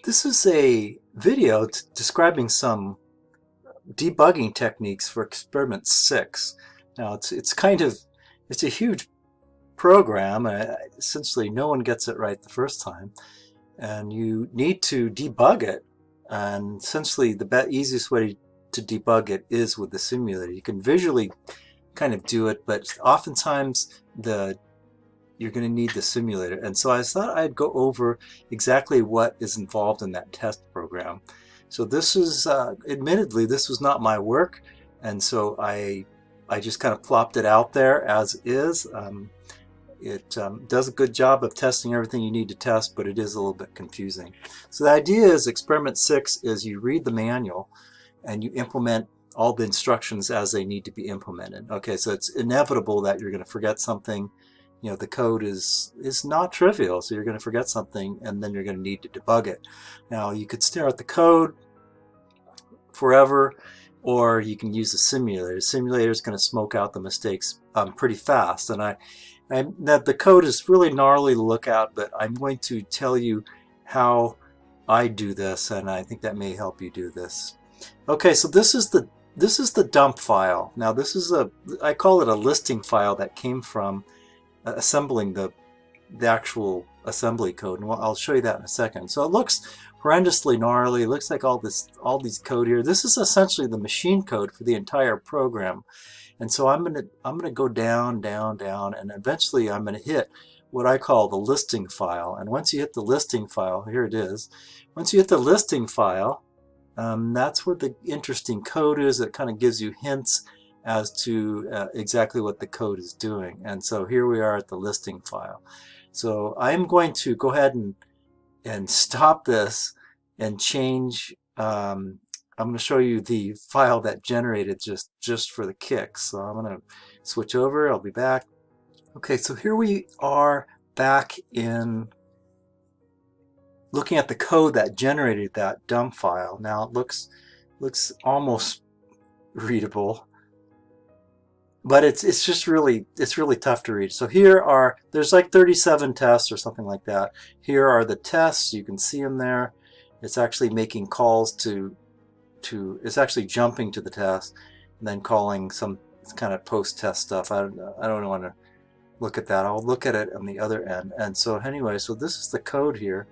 This is a video describing some debugging techniques for experiment 6. Now it's a huge program. Essentially no one gets it right the first time, and you need to debug it. And essentially the easiest way to debug it is with the simulator. You can visually kind of do it, but oftentimes you're going to need the simulator. And so I thought I'd go over exactly what is involved in that test program. So this is, admittedly, this was not my work, and so I just kind of plopped it out there as is. It does a good job of testing everything you need to test, but it is a little bit confusing. So the idea is experiment 6 is you read the manual and you implement all the instructions as they need to be implemented. Okay, so it's inevitable that you're going to forget something. You know, the code is not trivial, so you're going to forget something and then you're going to need to debug it. Now you could stare at the code forever, or you can use a simulator. The simulator is going to smoke out the mistakes pretty fast, and the code is really gnarly to look at, but I'm going to tell you how I do this, and I think that may help you do this. Okay, so this is the dump file. Now this is I call it a listing file that came from assembling the actual assembly code, and I'll show you that in a second. So it looks horrendously gnarly. It looks like all these code here. This is essentially the machine code for the entire program. And so I'm gonna go down, down, down, and eventually I'm gonna hit what I call the listing file. And once you hit the listing file, here it is. Once you hit the listing file, that's where the interesting code is. It kind of gives you hints as to exactly what the code is doing. And so here we are at the listing file. So I'm going to go ahead and stop this and change. I'm going to show you the file that generated just for the kicks. So I'm going to switch over. I'll be back. Okay, so here we are back in looking at the code that generated that dump file. Now it looks almost readable, but it's really tough to read. So there's like 37 tests or something like that. Here are the tests. You can see them there. It's actually making calls it's actually jumping to the test and then calling some kind of post-test stuff. I don't want to look at that. I'll look at it on the other end. And so anyway, so this is the code here,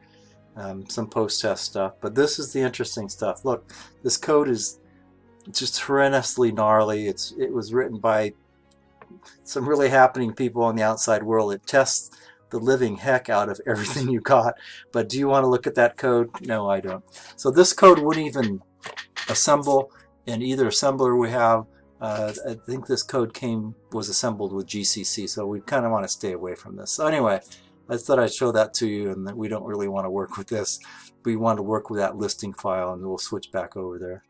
some post-test stuff. But this is the interesting stuff. Look, this code is just horrendously gnarly. It was written by some really happening people in the outside world. It tests the living heck out of everything you got. But do you want to look at that code? No, I don't. So this code wouldn't even assemble in either assembler we have. I think this code was assembled with GCC, so we kind of want to stay away from this. So anyway, I thought I'd show that to you, and that we don't really want to work with this. We want to work with that listing file, and we'll switch back over there.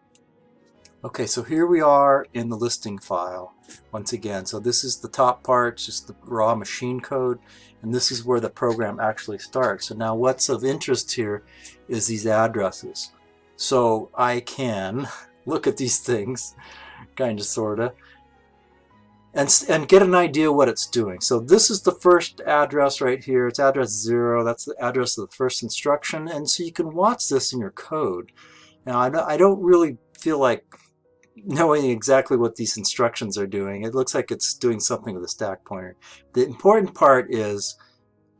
Okay, so here we are in the listing file once again. So this is the top part, just the raw machine code, and this is where the program actually starts. So now what's of interest here is these addresses. So I can look at these things, kind of, sort of, and get an idea what it's doing. So this is the first address right here. It's address 0. That's the address of the first instruction. And so you can watch this in your code. Now I don't really feel like knowing exactly what these instructions are doing. It looks like it's doing something with a stack pointer. The important part is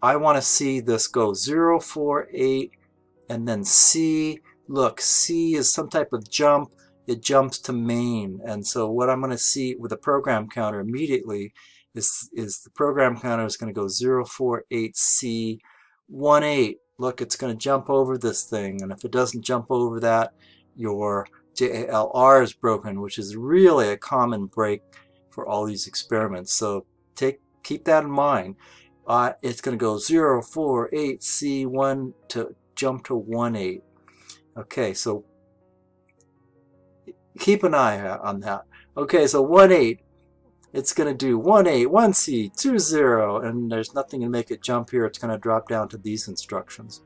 I want to see this go 0, 4, 8, and then C. Look, C is some type of jump. It jumps to main. And so what I'm going to see with the program counter immediately is the program counter is going to go 0, 4, 8, C, 1, 8. Look, it's going to jump over this thing. And if it doesn't jump over that, your JALR is broken, which is really a common break for all these experiments. So keep that in mind. It's going to go 0, 4, 8, C, 1 to jump to 1, 8. Okay, so keep an eye on that. Okay, so 1, 8. It's going to do 1, 8, 1, C, 2, 0, and there's nothing to make it jump here. It's going to drop down to these instructions.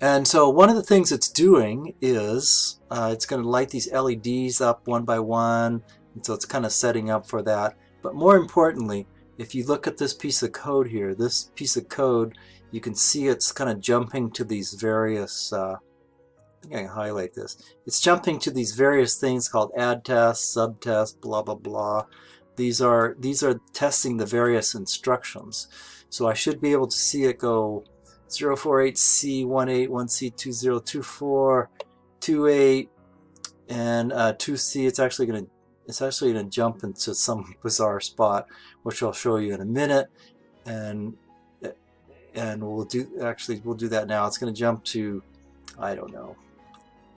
And so one of the things it's doing is it's going to light these LEDs up one by one, and so it's kind of setting up for that. But more importantly, if you look at this piece of code here, this piece of code you can see it's kind of jumping to these various, I think I can highlight this. It's jumping to these various things called add test, subtest, blah, blah, blah. These are testing the various instructions. So I should be able to see it go 048C181C2024, 28, and 2C. It's actually going to jump into some bizarre spot, which I'll show you in a minute. And we'll do that now. It's going to jump to, I don't know,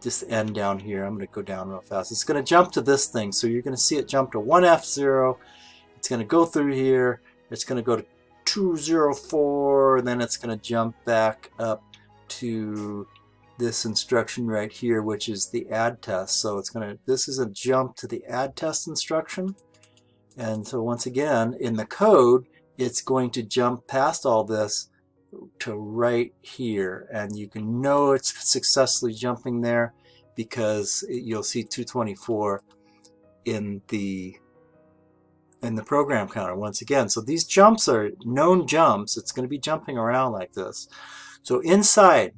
this end down here. I'm going to go down real fast. It's going to jump to this thing. So you're going to see it jump to 1F0. It's going to go through here. It's going to go to 204, and then it's going to jump back up to this instruction right here, which is the add test. So this is a jump to the add test instruction. And so once again, in the code, it's going to jump past all this to right here, and you can know it's successfully jumping there because you'll see 224 in the program counter once again. So these jumps are known jumps. It's going to be jumping around like this. So inside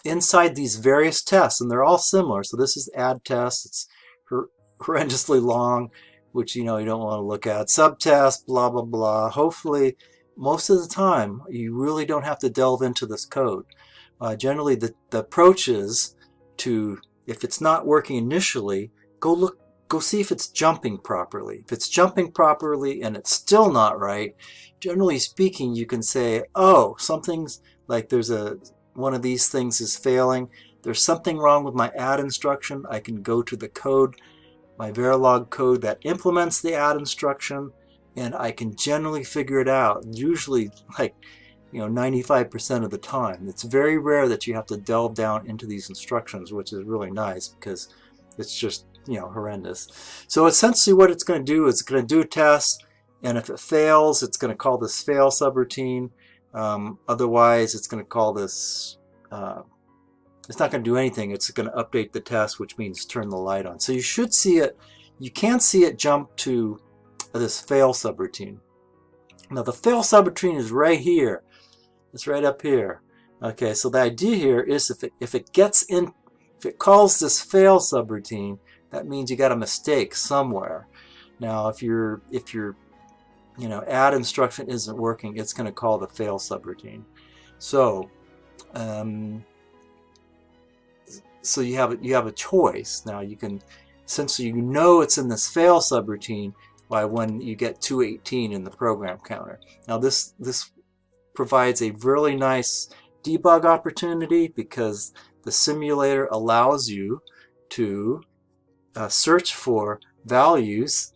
these various tests, and they're all similar. So this is add test. It's horrendously long, which you don't want to look at. Subtest, blah, blah, blah. Hopefully, most of the time, you really don't have to delve into this code. Generally, the approach is to, if it's not working initially, go see if it's jumping properly. If it's jumping properly and it's still not right, generally speaking, you can say, oh, something's like one of these things is failing. There's something wrong with my add instruction. I can go to the code, my Verilog code that implements the add instruction, and I can generally figure it out, usually like 95% of the time. It's very rare that you have to delve down into these instructions, which is really nice because it's just horrendous. So essentially what it's going to do is it's going to do a test, and if it fails, it's going to call this fail subroutine. Otherwise, it's going to call this, it's not going to do anything. It's going to update the test, which means turn the light on. So you should see it, you can see it jump to this fail subroutine. Now the fail subroutine is right here. It's right up here. Okay, so the idea here is if it calls this fail subroutine, that means you got a mistake somewhere. Now if your add instruction isn't working, it's going to call the fail subroutine. So so you have a choice. Now you can, since it's in this fail subroutine, by when you get 218 in the program counter. Now this provides a really nice debug opportunity because the simulator allows you to search for values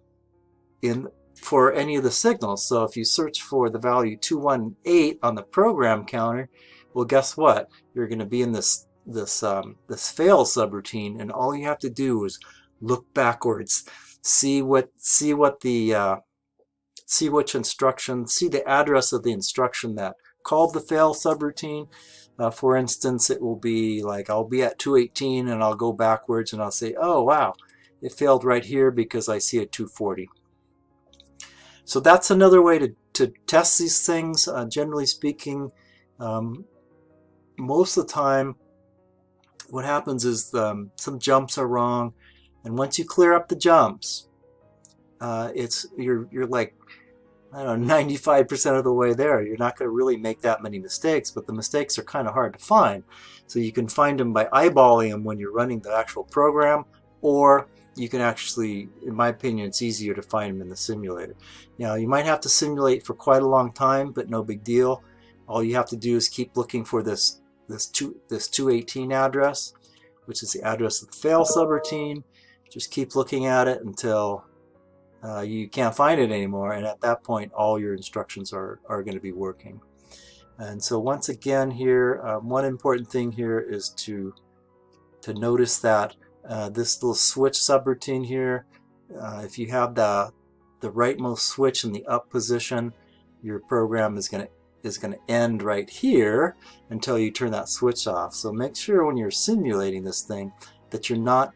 for any of the signals. So if you search for the value 218 on the program counter, well, guess what? You're going to be in this fail subroutine, and all you have to do is look backwards, see which instruction, see the address of the instruction that called the fail subroutine. For instance, it will be like I'll be at 218 and I'll go backwards and I'll say, oh wow, it failed right here because I see a 240. So that's another way to test these things. Generally speaking, most of the time what happens is some jumps are wrong, and once you clear up the jumps, you're like, I don't know, 95% of the way there. You're not going to really make that many mistakes, but the mistakes are kind of hard to find. So you can find them by eyeballing them when you're running the actual program, or you can actually, in my opinion, it's easier to find them in the simulator. Now, you might have to simulate for quite a long time, but no big deal. All you have to do is keep looking for this 218 address, which is the address of the fail subroutine. Just keep looking at it until you can't find it anymore, and at that point all your instructions are going to be working. And so once again here, one important thing here is to notice that this little switch subroutine here, if you have the rightmost switch in the up position, your program is going to end right here until you turn that switch off. So make sure when you're simulating this thing that you're not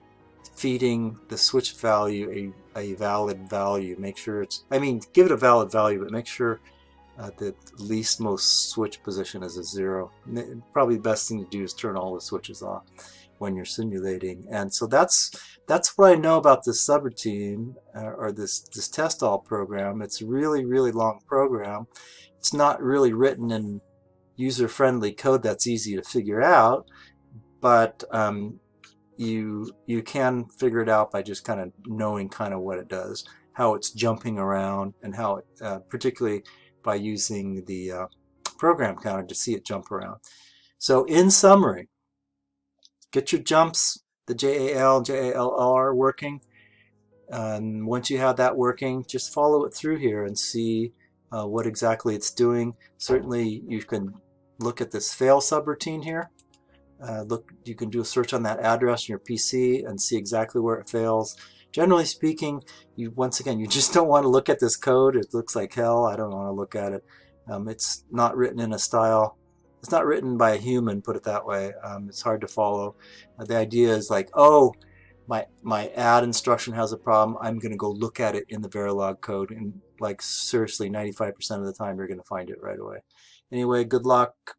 feeding the switch value a valid value. Make sure give it a valid value, but make sure The least most switch position is a 0. Probably the best thing to do is turn all the switches off when you're simulating. And so that's what I know about this subroutine or this test-all program. It's a really, really long program. It's not really written in user-friendly code that's easy to figure out, but you can figure it out by just kind of knowing kind of what it does, how it's jumping around, and how it, particularly by using the program counter to see it jump around. So in summary, get your jumps, the JAL, JALR working. And once you have that working, just follow it through here and see what exactly it's doing. Certainly you can look at this fail subroutine here. You can do a search on that address on your PC and see exactly where it fails. Generally speaking, once again, you just don't want to look at this code. It looks like hell. I don't want to look at it. It's not written in a style. It's not written by a human, put it that way. It's hard to follow. The idea is like, oh, my add instruction has a problem. I'm going to go look at it in the Verilog code. And like seriously, 95% of the time, you're going to find it right away. Anyway, good luck.